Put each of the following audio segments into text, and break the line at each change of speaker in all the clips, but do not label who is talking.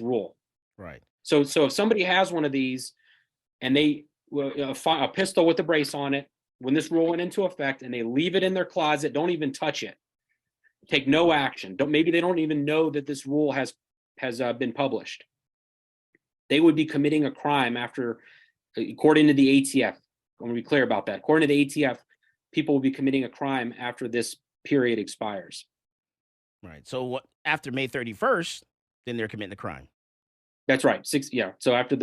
rule.
Right.
So if somebody has one of these and they a pistol with a brace on it, when this rule went into effect, and they leave it in their closet, don't even touch it, take no action. Maybe they don't even know that this rule has been published. They would be committing a crime after, according to the ATF. I want to be clear about that. According to the ATF, people will be committing a crime after this period expires.
Right. So what after May 31st, then they're committing the crime.
That's right. Yeah. So after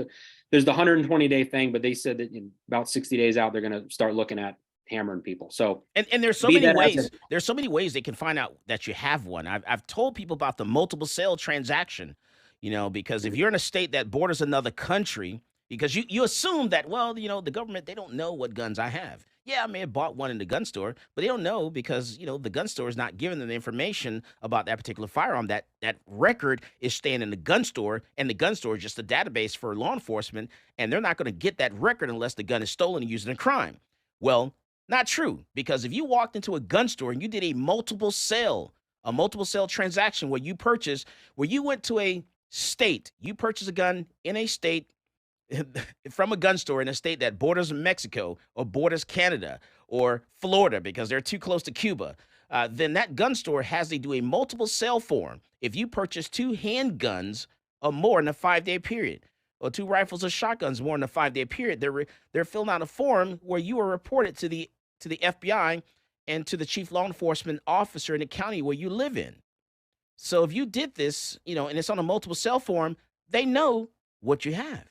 there's the 120-day thing, but they said that in about 60 days out, they're going to start looking at hammering people. So
And there's so
be
many
that as
ways.
it,
There's so many ways they can find out that you have one. I've told people about the multiple sale transaction, because if you're in a state that borders another country, because you assume that, well, the government, they don't know what guns I have. Yeah, I may have bought one in the gun store, but they don't know because, the gun store is not giving them the information about that particular firearm. That record is staying in the gun store, and the gun store is just a database for law enforcement, and they're not going to get that record unless the gun is stolen and used in a crime. Well, not true, because if you walked into a gun store and you did a multiple sale transaction where you went to a state, you purchased a gun in a state from a gun store in a state that borders Mexico or borders Canada or Florida because they're too close to Cuba, then that gun store has to do a multiple sale form. If you purchase 2 handguns or more in a 5-day period, or 2 rifles or shotguns more in a 5-day period, they're filling out a form where you are reported to the FBI and to the chief law enforcement officer in the county where you live in. So if you did this, and it's on a multiple sale form, they know what you have.